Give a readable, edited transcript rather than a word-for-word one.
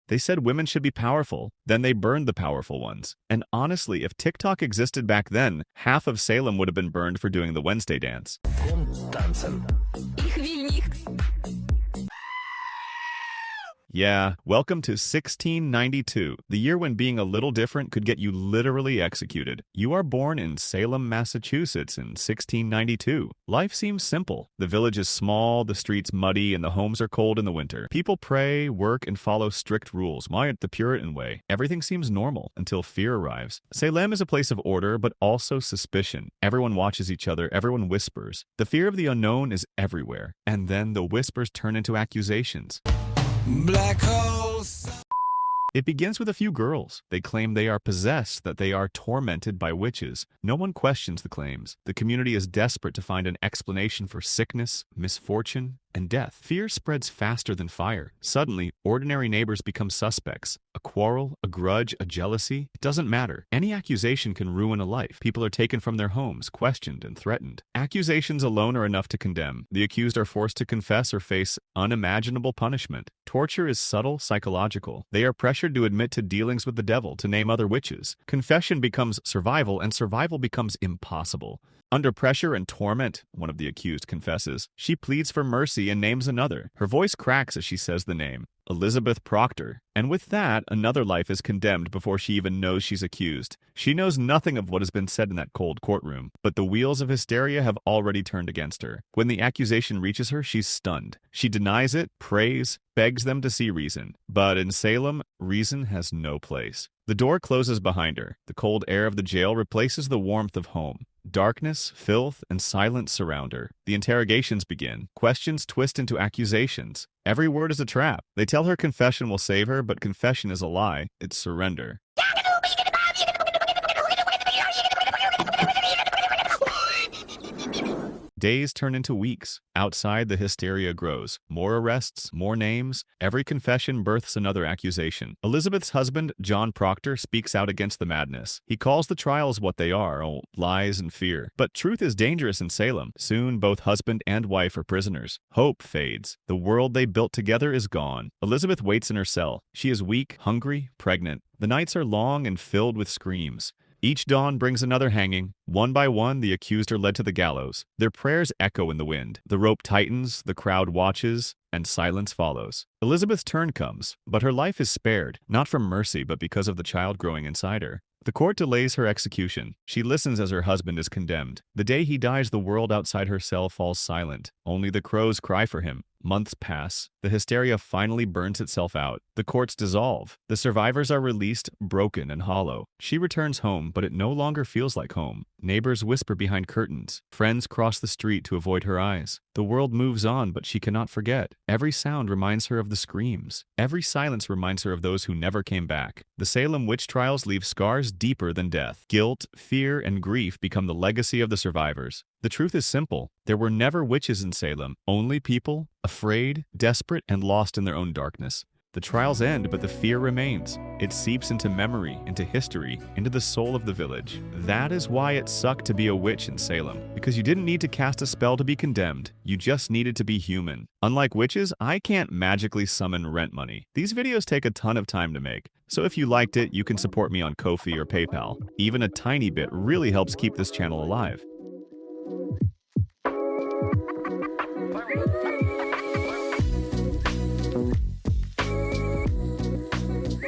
They said women should be powerful, then they burned the powerful ones. And honestly, if TikTok existed back then, half of Salem would have been burned for doing the Wednesday dance. Yeah, welcome to 1692, the year when being a little different could get you literally executed. You are born in Salem, Massachusetts in 1692. Life seems simple. The village is small, the streets muddy, and the homes are cold in the winter. People pray, work, and follow strict rules, the Puritan way. Everything seems normal until fear arrives. Salem is a place of order, but also suspicion. Everyone watches each other, everyone whispers. The fear of the unknown is everywhere, and then the whispers turn into accusations. Black holes. It begins with a few girls. They claim they are possessed, that they are tormented by witches. No one questions the claims. The community is desperate to find an explanation for sickness, misfortune, and death. Fear spreads faster than fire. Suddenly, ordinary neighbors become suspects. A quarrel, a grudge, a jealousy, it doesn't matter. Any accusation can ruin a life. People are taken from their homes, questioned, and threatened. Accusations alone are enough to condemn. The accused are forced to confess or face unimaginable punishment. Torture is subtle, psychological. They are pressured to admit to dealings with the devil, to name other witches. Confession becomes survival, and survival becomes impossible. Under pressure and torment, one of the accused confesses. She pleads for mercy and names another. Her voice cracks as she says the name, Elizabeth Proctor. And with that, another life is condemned before she even knows she's accused. She knows nothing of what has been said in that cold courtroom, but the wheels of hysteria have already turned against her. When the accusation reaches her, she's stunned. She denies it, prays, begs them to see reason. But in Salem, reason has no place. The door closes behind her. The cold air of the jail replaces the warmth of home. Darkness, filth, and silence surround her. The interrogations begin. Questions twist into accusations. Every word is a trap. They tell her confession will save her, but confession is a lie. It's surrender. Days turn into weeks. Outside, the hysteria grows. More arrests, more names. Every confession births another accusation. Elizabeth's husband, John Proctor, speaks out against the madness. He calls the trials what they are, lies and fear. But truth is dangerous in Salem. Soon, both husband and wife are prisoners. Hope fades. The world they built together is gone. Elizabeth waits in her cell. She is weak, hungry, pregnant. The nights are long and filled with screams. Each dawn brings another hanging. One by one, the accused are led to the gallows. Their prayers echo in the wind. The rope tightens, the crowd watches, and silence follows. Elizabeth's turn comes, but her life is spared, not from mercy, but because of the child growing inside her. The court delays her execution. She listens as her husband is condemned. The day he dies, the world outside her cell falls silent. Only the crows cry for him. Months pass. The hysteria finally burns itself out. The courts dissolve. The survivors are released, broken and hollow. She returns home, but it no longer feels like home. Neighbors whisper behind curtains. Friends cross the street to avoid her eyes. The world moves on, but she cannot forget. Every sound reminds her of the screams. Every silence reminds her of those who never came back. The Salem witch trials leave scars deeper than death. Guilt, fear, and grief become the legacy of the survivors. The truth is simple. There were never witches in Salem, only people, afraid, desperate, and lost in their own darkness. The trials end, but the fear remains. It seeps into memory, into history, into the soul of the village. That is why it sucked to be a witch in Salem, because you didn't need to cast a spell to be condemned. You just needed to be human. Unlike witches, I can't magically summon rent money. These videos take a ton of time to make. So if you liked it, you can support me on Kofi or PayPal. Even a tiny bit really helps keep this channel alive.